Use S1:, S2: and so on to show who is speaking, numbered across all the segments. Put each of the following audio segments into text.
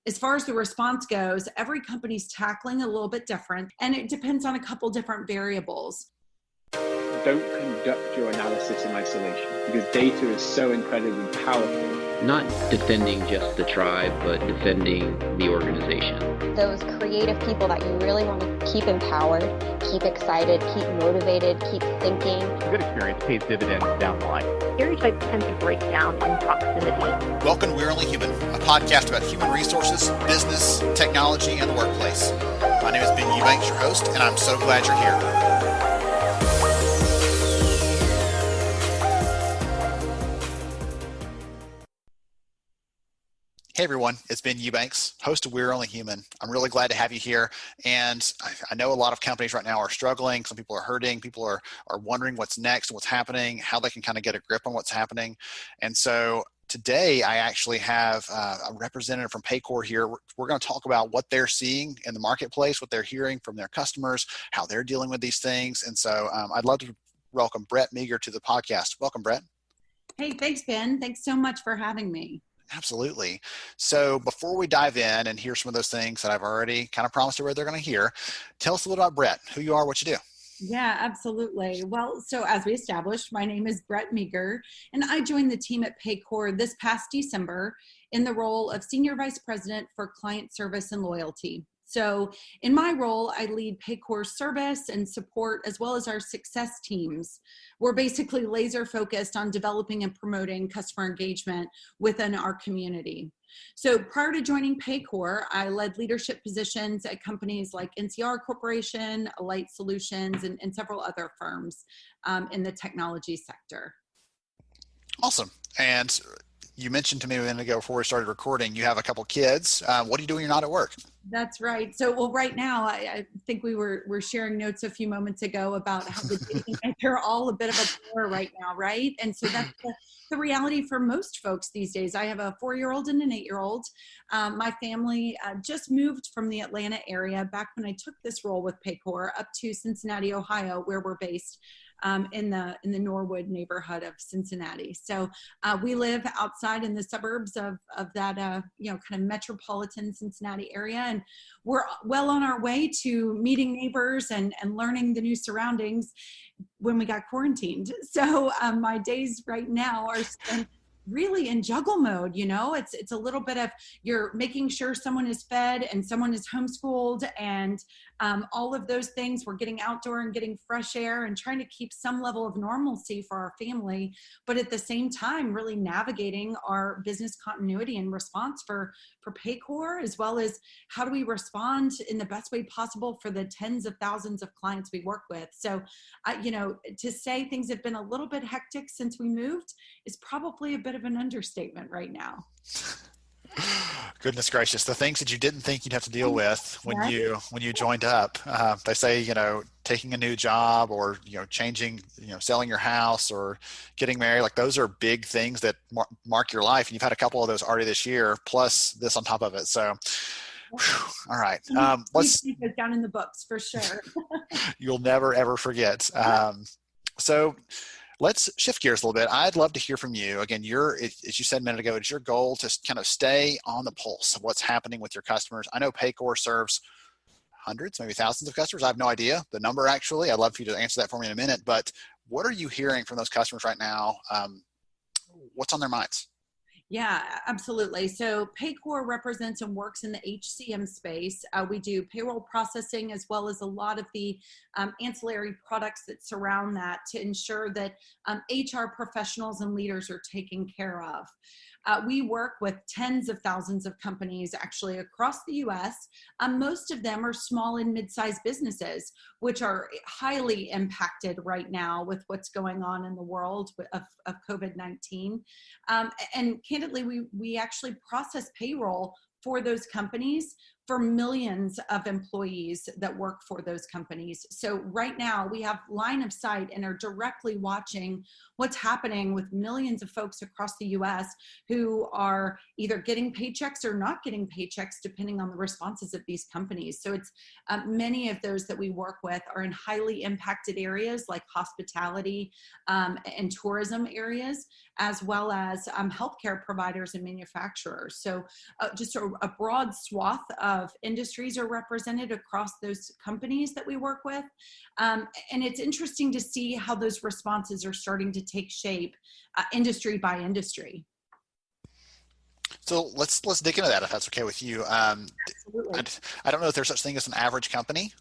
S1: As far as the response goes, every company's tackling a little bit different, and it depends on a couple different variables.
S2: Don't conduct your analysis in isolation because data is so incredibly powerful.
S3: Not defending just the tribe, but defending the organization.
S4: Those creative people that you really want to keep empowered, keep excited, keep motivated, keep thinking.
S5: A good experience pays dividends down the line.
S6: Stereotypes tend to break down in proximity.
S7: Welcome to We're Only Human, a podcast about human resources, business, technology, and the workplace. My name is Ben Eubanks, your host, and I'm so glad you're here. Hey everyone, it's Ben Eubanks, host of We're Only Human. I'm really glad to have you here. And I know a lot of companies right now are struggling. Some people are hurting. People are wondering what's next, what's happening, how they can kind of get a grip on what's happening. And so today I actually have a representative from Paycor here. We're going to talk about what they're seeing in the marketplace, what they're hearing from their customers, how they're dealing with these things. And so I'd love to welcome Brett Meager to the podcast. Welcome, Brett.
S1: Hey, thanks, Ben. Thanks so much for having me.
S7: Absolutely. So before we dive in and hear some of those things that I've already kind of promised everybody they're going to hear, tell us a little about Brett, who you are, what you do.
S1: Yeah, absolutely. Well, so as we established, my name is Brett Meager, and I joined the team at Paycor this past December in the role of Senior Vice President for Client Service and Loyalty. So in my role, I lead Paycor's service and support as well as our success teams. We're basically laser focused on developing and promoting customer engagement within our community. So prior to joining Paycor, I led leadership positions at companies like NCR Corporation, Alight Solutions, and several other firms in the technology sector.
S7: Awesome. And you mentioned to me a minute ago before we started recording, you have a couple kids. What do you do when you're not at work?
S1: That's right. So, well, right now, I think we were sharing notes a few moments ago about how they're all a bit of a blur right now, right? And so that's the reality for most folks these days. I have a 4-year-old and an 8-year-old. My family just moved from the Atlanta area back when I took this role with Paycor up to Cincinnati, Ohio, where we're based. In the Norwood neighborhood of Cincinnati. So we live outside in the suburbs of that kind of metropolitan Cincinnati area, and we're well on our way to meeting neighbors and learning the new surroundings when we got quarantined. So my days right now are spent really in juggle mode. It's a little bit of you're making sure someone is fed and someone is homeschooled and all of those things. We're getting outdoor and getting fresh air and trying to keep some level of normalcy for our family, but at the same time really navigating our business continuity and response for Paycor, as well as how do we respond in the best way possible for the tens of thousands of clients we work with. So to say things have been a little bit hectic since we moved is probably a bit of an understatement right now.
S7: Goodness gracious, the things that you didn't think you'd have to deal with when you joined up. They say, taking a new job or, changing, selling your house or getting married, like those are big things that mark your life. And you've had a couple of those already this year, plus this on top of it. So, all right.
S1: Let's keep it down in the books for sure.
S7: You'll never, ever forget. So let's shift gears a little bit. I'd love to hear from you. Again, as you said a minute ago, it's your goal to kind of stay on the pulse of what's happening with your customers. I know Paycor serves hundreds, maybe thousands of customers. I have no idea the number actually. I'd love for you to answer that for me in a minute. But what are you hearing from those customers right now? What's on their minds?
S1: Yeah, absolutely. So Paycor represents and works in the HCM space. We do payroll processing as well as a lot of the ancillary products that surround that to ensure that HR professionals and leaders are taken care of. We work with tens of thousands of companies actually across the U.S. Most of them are small and mid-sized businesses, which are highly impacted right now with what's going on in the world of COVID-19. And candidly, we actually process payroll for those companies for millions of employees that work for those companies. So right now we have line of sight and are directly watching what's happening with millions of folks across the US who are either getting paychecks or not getting paychecks depending on the responses of these companies. So it's many of those that we work with are in highly impacted areas like hospitality and tourism areas, as well as healthcare providers and manufacturers. So just a broad swath of industries are represented across those companies that we work with. And it's interesting to see how those responses are starting to take shape industry by industry.
S7: So let's dig into that if that's okay with you.
S1: Absolutely.
S7: I don't know if there's such thing as an average company.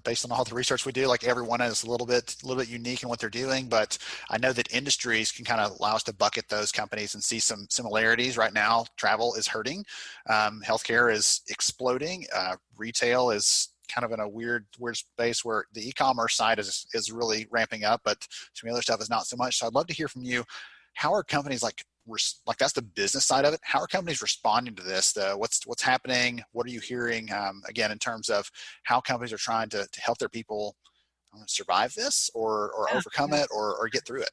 S7: Based on all the research we do, like everyone is a little bit unique in what they're doing, but I know that industries can kind of allow us to bucket those companies and see some similarities. Right now, travel is hurting, healthcare is exploding, retail is kind of in a weird space where the e-commerce side is really ramping up, but some other stuff is not so much. So I'd love to hear from you. How are companies like that's the business side of it? How are companies responding to this? What's happening? What are you hearing? Again, in terms of how companies are trying to help their people survive this or overcome it or get through it.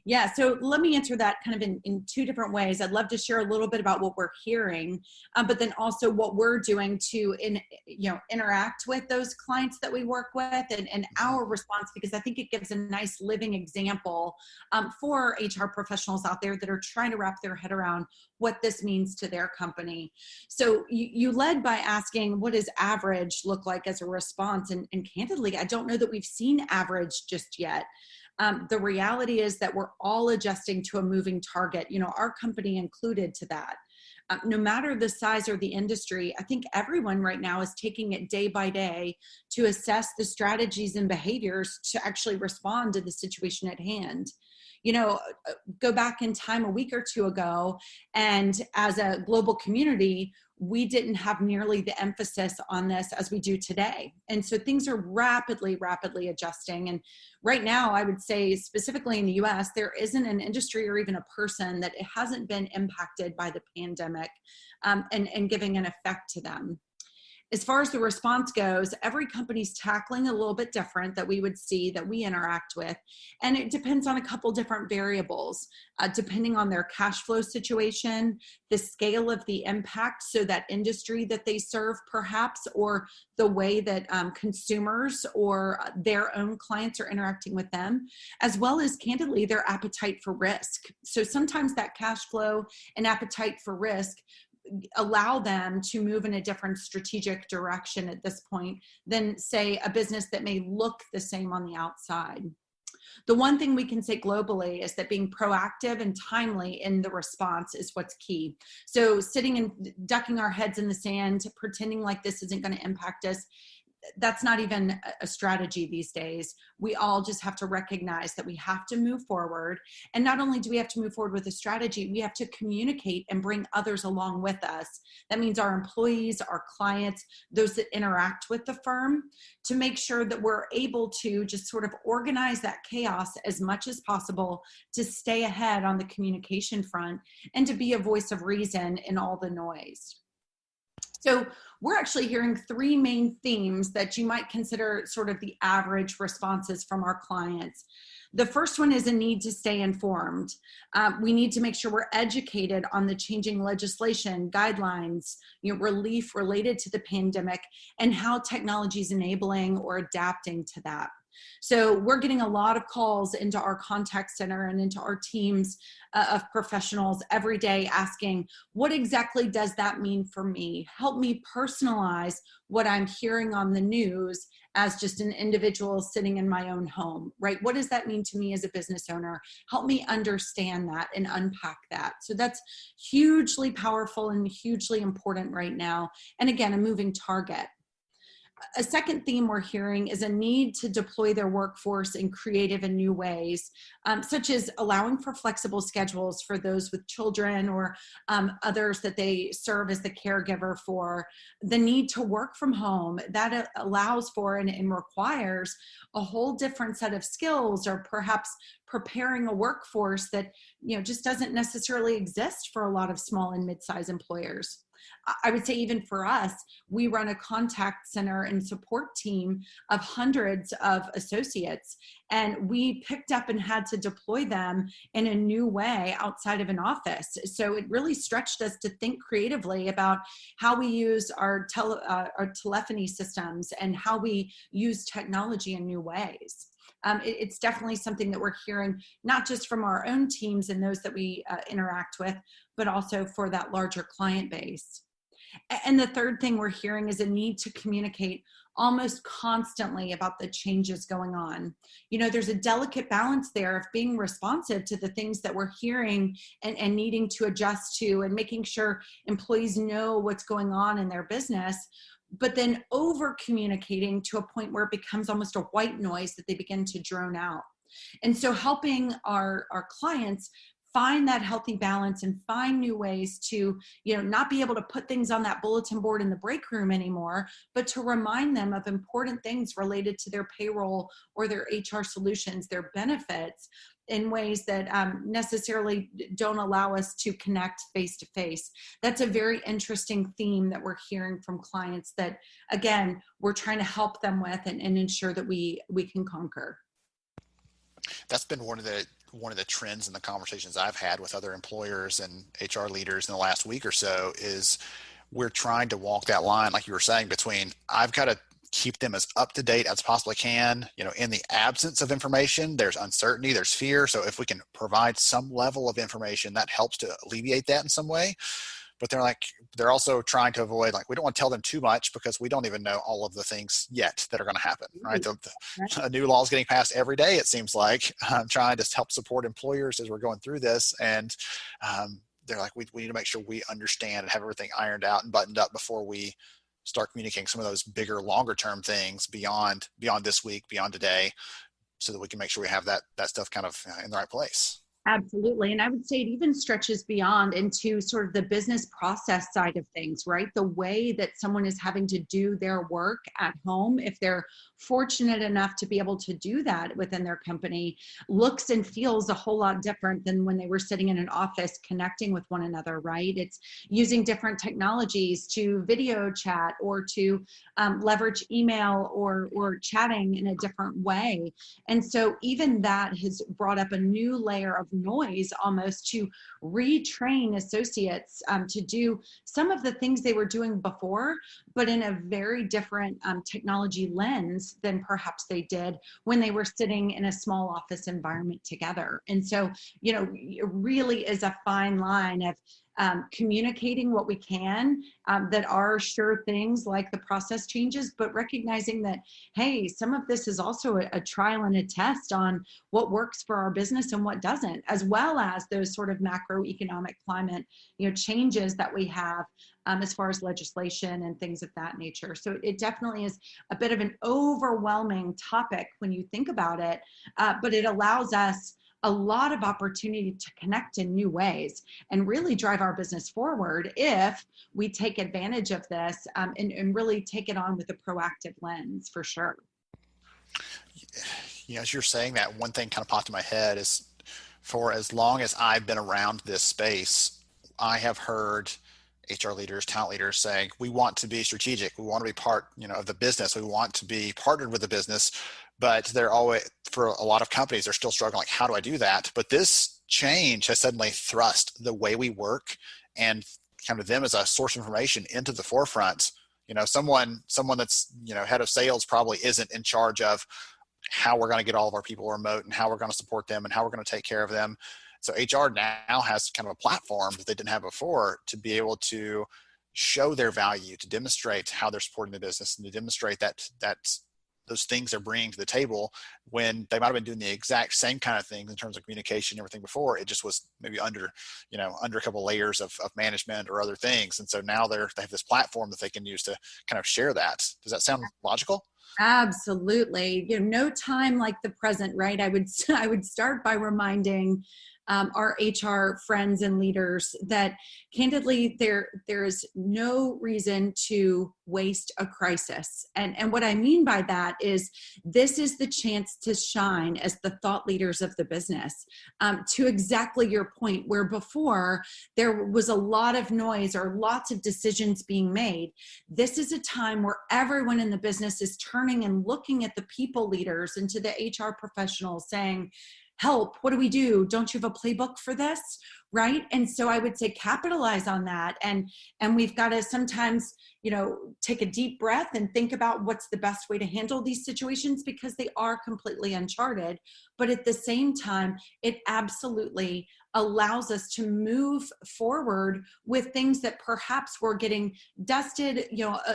S1: Yeah, so let me answer that kind of in two different ways. I'd love to share a little bit about what we're hearing, but then also what we're doing to interact with those clients that we work with and our response, because I think it gives a nice living example for HR professionals out there that are trying to wrap their head around what this means to their company. So you led by asking, what does average look like as a response? And candidly, I don't know that we've seen average just yet. The reality is that we're all adjusting to a moving target, our company included to that. No matter the size or the industry, I think everyone right now is taking it day by day to assess the strategies and behaviors to actually respond to the situation at hand. Go back in time a week or two ago, and as a global community, we didn't have nearly the emphasis on this as we do today. And so things are rapidly adjusting. And right now, I would say specifically in the US, there isn't an industry or even a person that it hasn't been impacted by the pandemic and giving an effect to them. As far as the response goes, every company's tackling a little bit different that we would see that we interact with. And it depends on a couple different variables, depending on their cash flow situation, the scale of the impact, so that industry that they serve perhaps, or the way that consumers or their own clients are interacting with them, as well as candidly their appetite for risk. So sometimes that cash flow and appetite for risk allow them to move in a different strategic direction at this point than, say, a business that may look the same on the outside. The one thing we can say globally is that being proactive and timely in the response is what's key. So sitting and ducking our heads in the sand, pretending like this isn't going to impact us, that's not even a strategy these days. We all just have to recognize that we have to move forward. And not only do we have to move forward with a strategy, we have to communicate and bring others along with us. That means our employees, our clients, those that interact with the firm, to make sure that we're able to just sort of organize that chaos as much as possible to stay ahead on the communication front and to be a voice of reason in all the noise. So we're actually hearing three main themes that you might consider sort of the average responses from our clients. The first one is a need to stay informed. We need to make sure we're educated on the changing legislation, guidelines, relief related to the pandemic, and how technology is enabling or adapting to that. So we're getting a lot of calls into our contact center and into our teams of professionals every day asking, what exactly does that mean for me? Help me personalize what I'm hearing on the news as just an individual sitting in my own home, right? What does that mean to me as a business owner? Help me understand that and unpack that. So that's hugely powerful and hugely important right now. And again, a moving target. A second theme we're hearing is a need to deploy their workforce in creative and new ways, such as allowing for flexible schedules for those with children or others that they serve as the caregiver for. The need to work from home, that allows for and requires a whole different set of skills, or perhaps preparing a workforce that just doesn't necessarily exist for a lot of small and mid-sized employers. I would say even for us, we run a contact center and support team of hundreds of associates, and we picked up and had to deploy them in a new way outside of an office. So it really stretched us to think creatively about how we use our telephony systems and how we use technology in new ways. It's definitely something that we're hearing, not just from our own teams and those that we interact with, but also for that larger client base. And the third thing we're hearing is a need to communicate almost constantly about the changes going on. You know, there's a delicate balance there of being responsive to the things that we're hearing and needing to adjust to, and making sure employees know what's going on in their business, but then over communicating to a point where it becomes almost a white noise that they begin to drone out. And so helping our clients find that healthy balance and find new ways to, you know, not be able to put things on that bulletin board in the break room anymore, but to remind them of important things related to their payroll or their HR solutions, their benefits, in ways that necessarily don't allow us to connect face to face. That's a very interesting theme that we're hearing from clients that, again, we're trying to help them with and ensure that we can conquer.
S7: That's been one of the trends in the conversations I've had with other employers and HR leaders in the last week or so is we're trying to walk that line, like you were saying, between I've got to keep them as up to date as possibly can. You know, in the absence of information, there's uncertainty, there's fear. So if we can provide some level of information, that helps to alleviate that in some way. But they're also trying to avoid, like, we don't want to tell them too much because we don't even know all of the things yet that are going to happen, right? A new law is getting passed every day, it seems like. I'm trying to help support employers as we're going through this. And they're like, we need to make sure we understand and have everything ironed out and buttoned up before we start communicating some of those bigger, longer term things beyond this week, beyond today, so that we can make sure we have that stuff kind of in the right place.
S1: Absolutely. And I would say it even stretches beyond into sort of the business process side of things, right? The way that someone is having to do their work at home, if they're fortunate enough to be able to do that within their company, looks and feels a whole lot different than when they were sitting in an office connecting with one another, right? It's using different technologies to video chat or to leverage email or chatting in a different way. And so even that has brought up a new layer of noise almost to retrain associates to do some of the things they were doing before, but in a very different technology lens than perhaps they did when they were sitting in a small office environment together. And so, you know, it really is a fine line of communicating what we can that are sure things like the process changes, but recognizing that, hey, some of this is also a trial and a test on what works for our business and what doesn't, as well as those sort of macroeconomic climate, you know, changes that we have as far as legislation and things of that nature. So it definitely is a bit of an overwhelming topic when you think about it, but it allows us a lot of opportunity to connect in new ways and really drive our business forward if we take advantage of this and really take it on with a proactive lens, for sure.
S7: You know, as you're saying that, one thing kind of popped in my head is, for as long as I've been around this space, I have heard HR leaders, talent leaders saying, we want to be strategic. We want to be part, you know, of the business. We want to be partnered with the business. But they're always, for a lot of companies, they're still struggling. Like, how do I do that? But this change has suddenly thrust the way we work and kind of them as a source of information into the forefront. You know, someone that's, you know, head of sales probably isn't in charge of how we're going to get all of our people remote and how we're going to support them and how we're going to take care of them. So HR now has kind of a platform that they didn't have before to be able to show their value, to demonstrate how they're supporting the business, and to demonstrate that those things they're bringing to the table, when they might have been doing the exact same kind of things in terms of communication and everything before. It just was maybe under a couple layers of management or other things. And so now they have this platform that they can use to kind of share that. Does that sound logical?
S1: Absolutely. You know, no time like the present, right? I would start by reminding our HR friends and leaders that, candidly, there is no reason to waste a crisis. And what I mean by that is, this is the chance minutes to shine as the thought leaders of the business. To exactly your point, where before there was a lot of noise or lots of decisions being made, this is a time where everyone in the business is turning and looking at the people leaders and to the HR professionals saying, help, what do we do? Don't you have a playbook for this? Right? And so I would say capitalize on that. And we've got to sometimes, take a deep breath and think about what's the best way to handle these situations, because they are completely uncharted. But at the same time, it absolutely allows us to move forward with things that perhaps were getting dusted,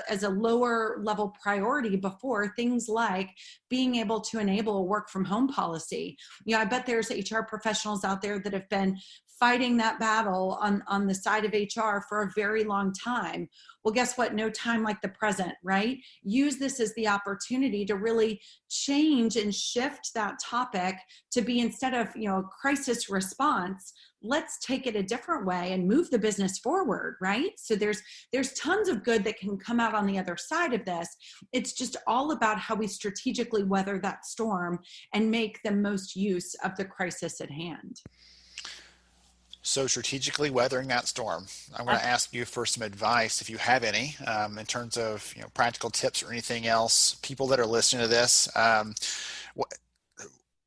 S1: as a lower level priority before, things like being able to enable a work from home policy. I bet there's HR professionals out there that have been fighting that battle on the side of HR for a very long time. Well, guess what? No time like the present, right? Use this as the opportunity to really change and shift that topic to be, instead of, a crisis response, let's take it a different way and move the business forward, right? So there's tons of good that can come out on the other side of this. It's just all about how we strategically weather that storm and make the most use of the crisis at hand.
S7: So strategically weathering that storm, I'm going to ask you for some advice, if you have any, in terms of practical tips or anything else. People that are listening to this,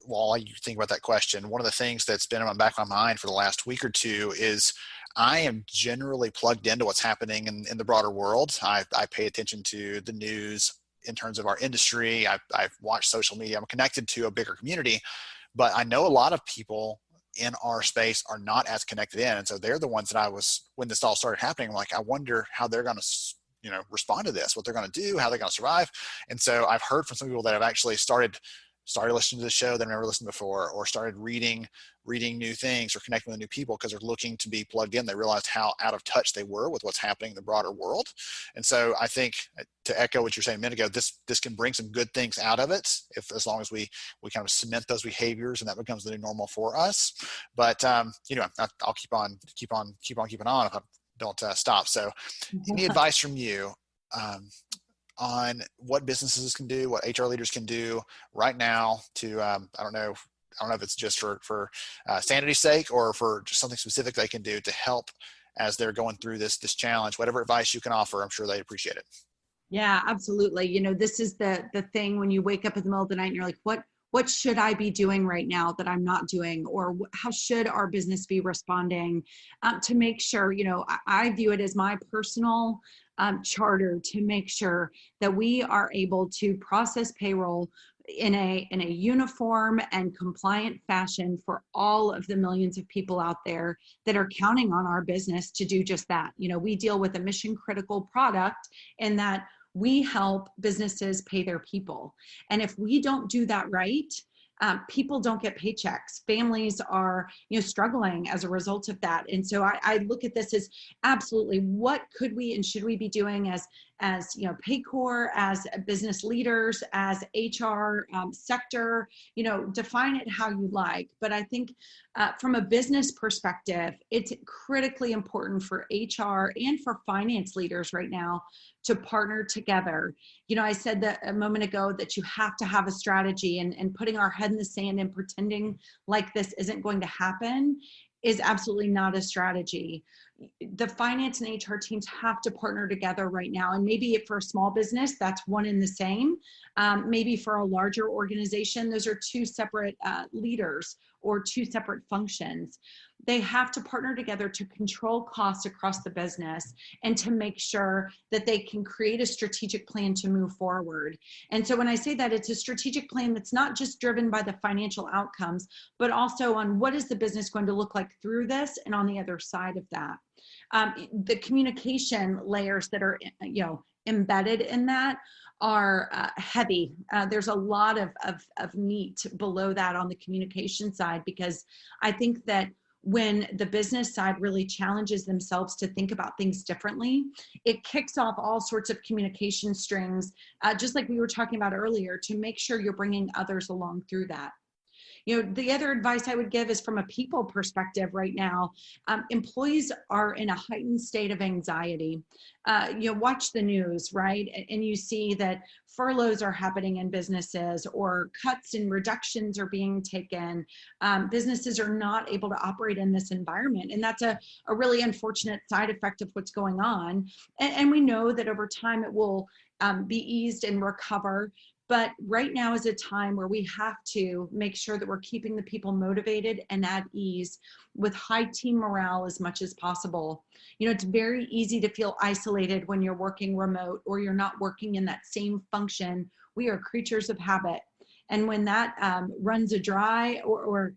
S7: while you think about that question, one of the things that's been in the back of my mind for the last week or two is I am generally plugged into what's happening in the broader world. I pay attention to the news in terms of our industry. I've watched social media. I'm connected to a bigger community, but I know a lot of people in our space are not as connected in. And so they're the ones that when this all started happening, I'm like, I wonder how they're going to, respond to this, what they're going to do, how they're going to survive. And so I've heard from some people that have actually started listening to the show that I've never listened before, or started reading new things or connecting with new people because they're looking to be plugged in. They realized how out of touch they were with what's happening in the broader world. And so I think, to echo what you were saying a minute ago, this can bring some good things out of it as long as we kind of cement those behaviors and that becomes the new normal for us. But I'll keep on keeping on if I don't stop. So any advice from you on what businesses can do, what HR leaders can do right now to, I don't know if it's just for sanity's sake or for just something specific they can do to help as they're going through this challenge. Whatever advice you can offer, I'm sure they appreciate it.
S1: Yeah, absolutely. This is the thing when you wake up in the middle of the night and you're like, what should I be doing right now that I'm not doing? Or how should our business be responding to make sure, I view it as my personal charter to make sure that we are able to process payroll in a uniform and compliant fashion for all of the millions of people out there that are counting on our business to do just that. We deal with a mission critical product in that we help businesses pay their people. And if we don't do that right, people don't get paychecks. Families are, struggling as a result of that. And so I look at this as absolutely what could we and should we be doing as Paycor, as business leaders, as HR sector, define it how you like. But I think from a business perspective, it's critically important for HR and for finance leaders right now to partner together. I said that a moment ago that you have to have a strategy, and putting our head in the sand and pretending like this isn't going to happen is absolutely not a strategy. The finance and HR teams have to partner together right now. And maybe for a small business, that's one and the same. Maybe for a larger organization, those are two separate leaders or two separate functions. They have to partner together to control costs across the business and to make sure that they can create a strategic plan to move forward. And so when I say that, it's a strategic plan that's not just driven by the financial outcomes, but also on what is the business going to look like through this and on the other side of that. The communication layers that are, embedded in that are heavy. There's a lot of meat below that on the communication side, because I think that when the business side really challenges themselves to think about things differently, it kicks off all sorts of communication strings, just like we were talking about earlier, to make sure you're bringing others along through that. The other advice I would give is from a people perspective right now. Employees are in a heightened state of anxiety. Watch the news, right? And you see that furloughs are happening in businesses, or cuts and reductions are being taken. Businesses are not able to operate in this environment. And that's a really unfortunate side effect of what's going on. And we know that over time it will be eased and recover. But right now is a time where we have to make sure that we're keeping the people motivated and at ease with high team morale as much as possible. It's very easy to feel isolated when you're working remote or you're not working in that same function. We are creatures of habit. And when that runs dry or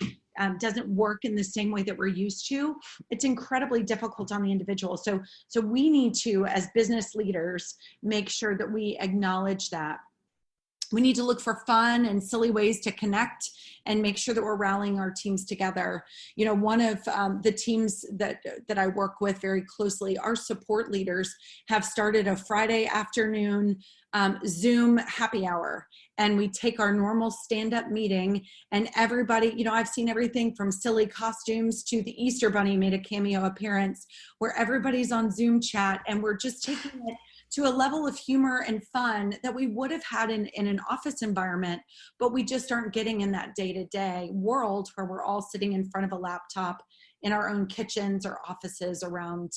S1: doesn't work in the same way that we're used to, it's incredibly difficult on the individual. So we need to, as business leaders, make sure that we acknowledge that. We need to look for fun and silly ways to connect and make sure that we're rallying our teams together. One of the teams that I work with very closely, our support leaders have started a Friday afternoon Zoom happy hour. And we take our normal stand-up meeting, and everybody, I've seen everything from silly costumes to the Easter Bunny made a cameo appearance, where everybody's on Zoom chat, and we're just taking it to a level of humor and fun that we would have had in an office environment, but we just aren't getting in that day-to-day world where we're all sitting in front of a laptop in our own kitchens or offices around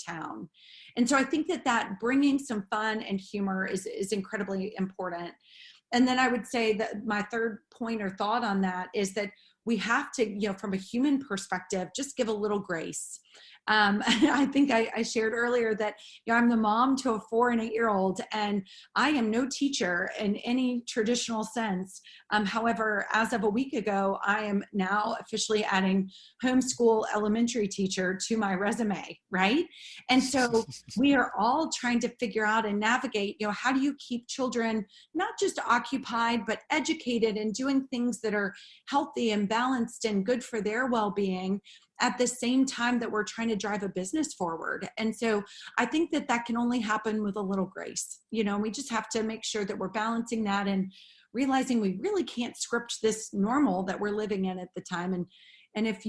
S1: town. And so I think that bringing some fun and humor is incredibly important. And then I would say that my third point or thought on that is that we have to, from a human perspective, just give a little grace. I think I shared earlier that I'm the mom to a 4 and 8-year-old, and I am no teacher in any traditional sense. However, as of a week ago, I am now officially adding homeschool elementary teacher to my resume, right? And so we are all trying to figure out and navigate, how do you keep children not just occupied, but educated and doing things that are healthy and balanced and good for their well-being, at the same time that we're trying to drive a business forward. And so I think that can only happen with a little grace. We just have to make sure that we're balancing that and realizing we really can't script this normal that we're living in at the time. And if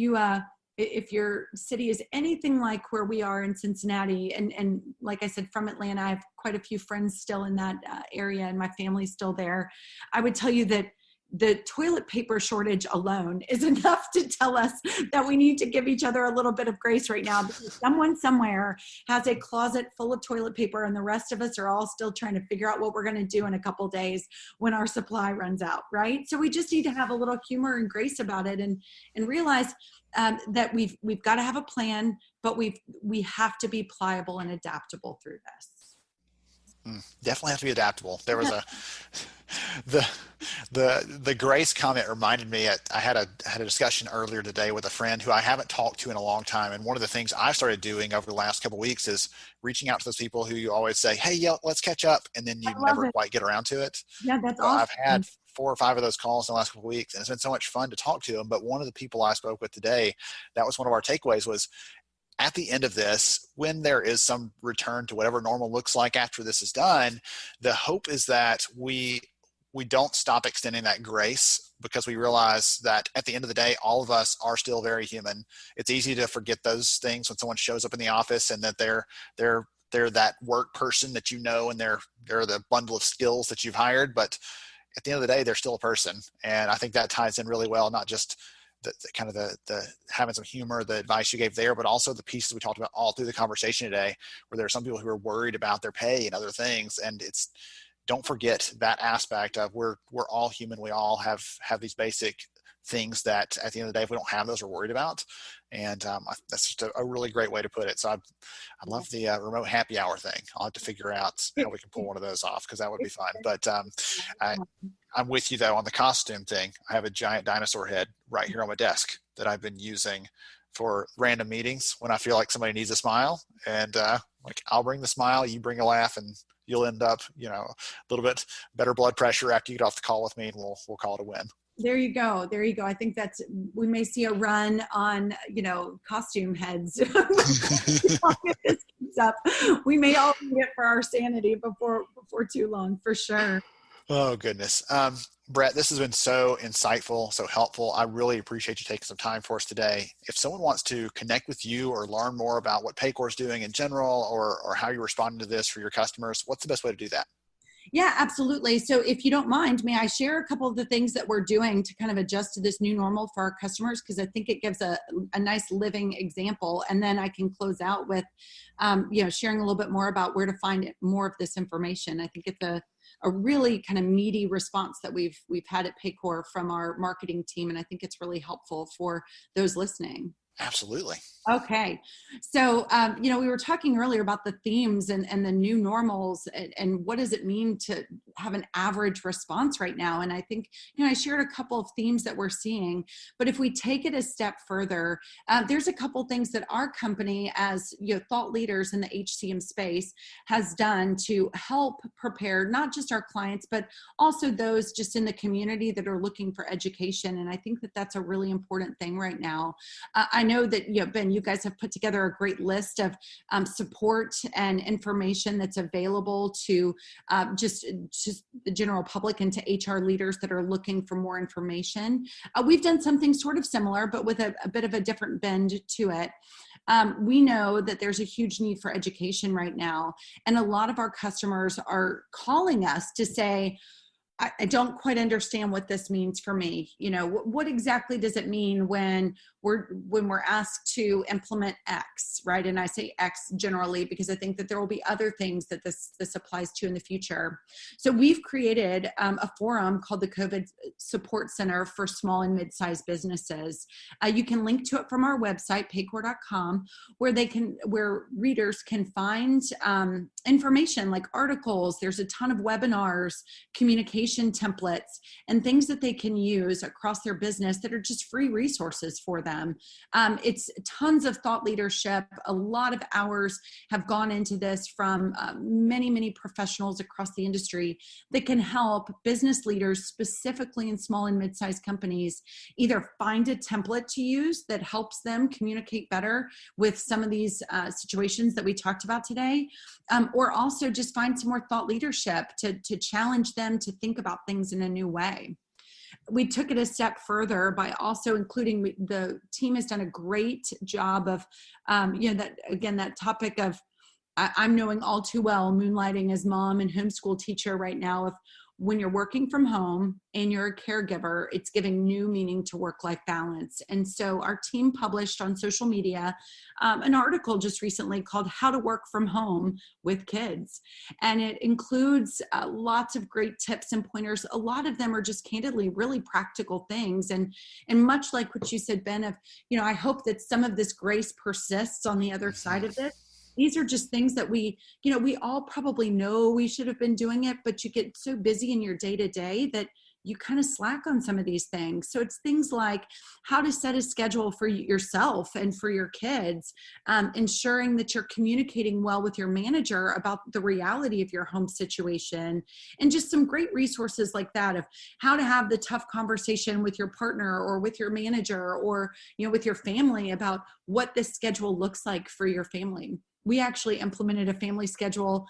S1: your city is anything like where we are in Cincinnati, and like I said, from Atlanta, I have quite a few friends still in that area, and my family's still there. I would tell you that the toilet paper shortage alone is enough to tell us that we need to give each other a little bit of grace right now, because someone somewhere has a closet full of toilet paper, and the rest of us are all still trying to figure out what we're going to do in a couple days when our supply runs out, right? So we just need to have a little humor and grace about it, and realize that we've got to have a plan, but we have to be pliable and adaptable through this.
S7: Definitely have to be adaptable. There was the grace comment reminded me. I had a discussion earlier today with a friend who I haven't talked to in a long time, and one of the things I started doing over the last couple of weeks is reaching out to those people who you always say, "Hey, yeah, let's catch up," and then you never quite get around to it.
S1: Yeah, that's awesome.
S7: I've had 4 or 5 of those calls in the last couple of weeks, and it's been so much fun to talk to them. But one of the people I spoke with today, that was one of our takeaways, was at the end of this, when there is some return to whatever normal looks like after this is done, the hope is that we don't stop extending that grace, because we realize that at the end of the day, all of us are still very human. It's easy to forget those things when someone shows up in the office and that they're that work person that and they're the bundle of skills that you've hired. But at the end of the day, they're still a person. And I think that ties in really well, not just the having some humor, the advice you gave there, but also the pieces we talked about all through the conversation today, where there are some people who are worried about their pay and other things. And don't forget that aspect of we're all human. We all have these basic things that at the end of the day, if we don't have those, we're worried about. And that's just a really great way to put it. So I love the remote happy hour thing. I'll have to figure out how we can pull one of those off, because that would be fun. But I'm with you though on the costume thing. I have a giant dinosaur head right here on my desk that I've been using for random meetings when I feel like somebody needs a smile. And I'll bring the smile, you bring a laugh, and you'll end up, a little bit better blood pressure after you get off the call with me, and we'll call it a win.
S1: There you go. I think we may see a run on, costume heads. If this keeps up, we may all need it for our sanity before too long, for sure.
S7: Oh, goodness. Brett, this has been so insightful, so helpful. I really appreciate you taking some time for us today. If someone wants to connect with you or learn more about what Paycor is doing in general, or how you're responding to this for your customers, what's the best way to do that?
S1: Yeah, absolutely. So if you don't mind, may I share a couple of the things that we're doing to kind of adjust to this new normal for our customers? Because I think it gives a nice living example. And then I can close out with, sharing a little bit more about where to find more of this information. I think it's a really kind of meaty response that we've had at Paycor from our marketing team. And I think it's really helpful for those listening.
S7: Absolutely.
S1: Okay. So, we were talking earlier about the themes and the new normals and what does it mean to have an average response right now? And I think, I shared a couple of themes that we're seeing, but if we take it a step further, there's a couple things that our company as, thought leaders in the HCM space has done to help prepare not just our clients, but also those just in the community that are looking for education. And I think that that's a really important thing right now. I know that, Ben, you guys have put together a great list of support and information that's available to just the general public and to HR leaders that are looking for more information. We've done something sort of similar, but with a bit of a different bend to it. We know that there's a huge need for education right now. And a lot of our customers are calling us to say, I don't quite understand what this means for me. What exactly does it mean when we're asked to implement X, right? And I say X generally because I think that there will be other things that this applies to in the future. So we've created a forum called the COVID Support Center for Small and Mid-Sized Businesses. You can link to it from our website, paycor.com, where readers can find information like articles. There's a ton of webinars, communication templates, and things that they can use across their business that are just free resources for them. It's tons of thought leadership. A lot of hours have gone into this from many, many professionals across the industry that can help business leaders, specifically in small and mid-sized companies, either find a template to use that helps them communicate better with some of these situations that we talked about today, or also just find some more thought leadership to challenge them to think about things in a new way. We took it a step further by also including, the team has done a great job of, that topic of, I'm knowing all too well, moonlighting as mom and homeschool teacher right now, of when you're working from home and you're a caregiver, it's giving new meaning to work-life balance. And so our team published on social media an article just recently called How to Work from Home with Kids. And it includes lots of great tips and pointers. A lot of them are just candidly really practical things. And much like what you said, Ben, of, I hope that some of this grace persists on the other side of this. These are just things that we all probably know we should have been doing it, but you get so busy in your day-to-day that you kind of slack on some of these things. So it's things like how to set a schedule for yourself and for your kids, ensuring that you're communicating well with your manager about the reality of your home situation, and just some great resources like that of how to have the tough conversation with your partner or with your manager or, with your family about what this schedule looks like for your family. We actually implemented a family schedule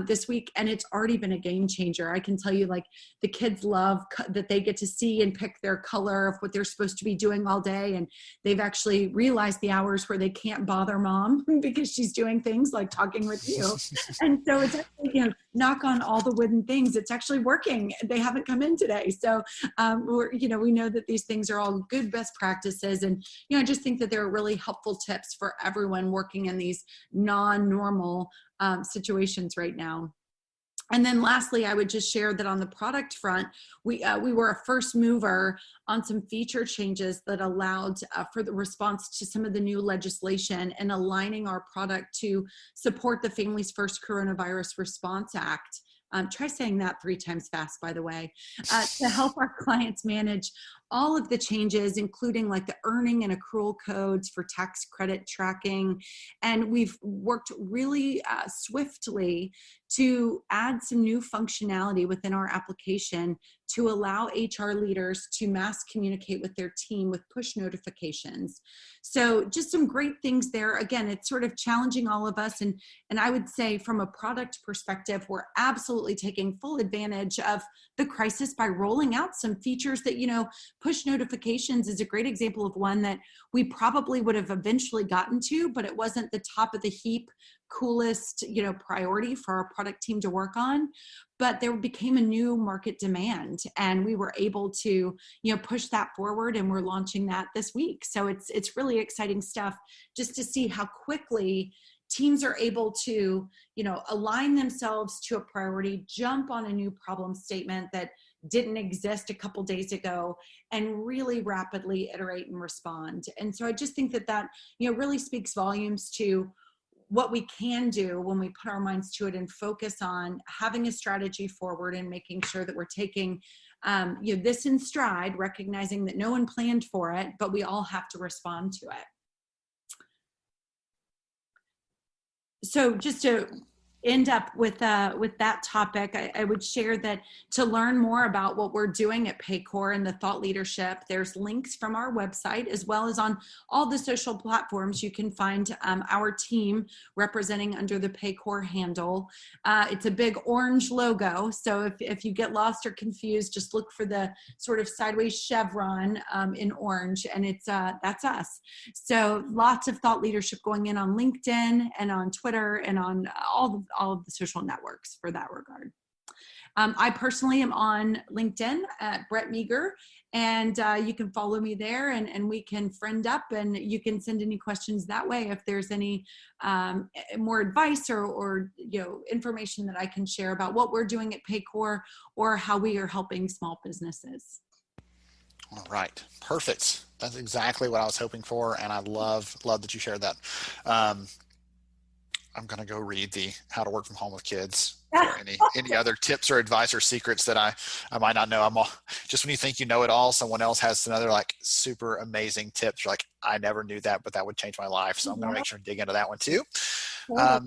S1: this week, and it's already been a game changer. I can tell you, like, the kids love that they get to see and pick their color of what they're supposed to be doing all day. And they've actually realized the hours where they can't bother mom because she's doing things like talking with you. And so it's actually, knock on all the wooden things, it's actually working. They haven't come in today. So, we know that these things are all good best practices. And, I just think that they're really helpful tips for everyone working in these non-normal situations right now. And then lastly, I would just share that on the product front, we were a first mover on some feature changes that allowed for the response to some of the new legislation and aligning our product to support the Families First Coronavirus Response Act. Try saying that 3 times fast, by the way, to help our clients manage all of the changes, including like the earning and accrual codes for tax credit tracking. And we've worked really swiftly to add some new functionality within our application to allow HR leaders to mass communicate with their team with push notifications. So just some great things there. Again, it's sort of challenging all of us. And I would say from a product perspective, we're absolutely taking full advantage of the crisis by rolling out some features that, push notifications is a great example of one that we probably would have eventually gotten to, but it wasn't the top of the heap, coolest, priority for our product team to work on. But there became a new market demand, and we were able to, push that forward, and we're launching that this week. So it's really exciting stuff just to see how quickly teams are able to, align themselves to a priority, jump on a new problem statement that didn't exist a couple days ago, and really rapidly iterate and respond. And so I just think that really speaks volumes to what we can do when we put our minds to it and focus on having a strategy forward and making sure that we're taking this in stride, recognizing that no one planned for it, but we all have to respond to it. So just to end up with that topic, I would share that to learn more about what we're doing at Paycor and the thought leadership, there's links from our website as well as on all the social platforms. You can find our team representing under the Paycor handle. It's a big orange logo, so if you get lost or confused, just look for the sort of sideways chevron in orange, and that's us. So lots of thought leadership going in on LinkedIn and on Twitter and on all of the social networks for that regard. I personally am on LinkedIn at Brett Meager, and you can follow me there, and we can friend up, and you can send any questions that way if there's any more advice or information that I can share about what we're doing at Paycor or how we are helping small businesses.
S7: All right, perfect. That's exactly what I was hoping for, and I love that you shared that. I'm going to go read the How to Work from Home with Kids for any other tips or advice or secrets that I might not know. Just when you think you know it all, someone else has another like super amazing tips. You're like, I never knew that, but that would change my life. So I'm going to make sure to dig into that one too. I'll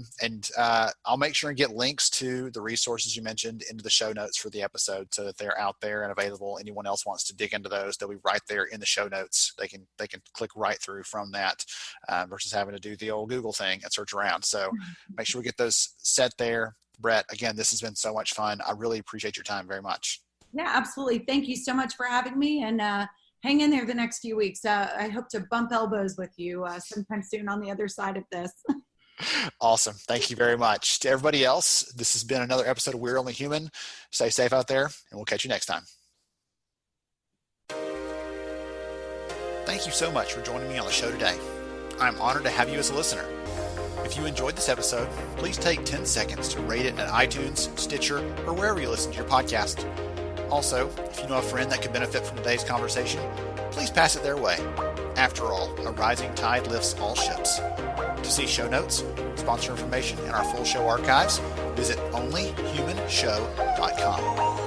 S7: make sure and get links to the resources you mentioned into the show notes for the episode so that they're out there and available. Anyone else wants to dig into those, they'll be right there in the show notes. They can click right through from that versus having to do the old Google thing and search around. So make sure we get those set there. Brett, again, this has been so much fun. I really appreciate your time very much.
S1: Yeah, absolutely. Thank you so much for having me, and hang in there the next few weeks. I hope to bump elbows with you sometime soon on the other side of this.
S7: Awesome. Thank you very much. To everybody else, this has been another episode of We're Only Human. Stay safe out there, and we'll catch you next time. Thank you so much for joining me on the show today. I'm honored to have you as a listener. If you enjoyed this episode, please take 10 seconds to rate it at iTunes, Stitcher, or wherever you listen to your podcast. Also, if you know a friend that could benefit from today's conversation, please pass it their way. After all, a rising tide lifts all ships. To see show notes, sponsor information, and our full show archives, visit onlyhumanshow.com.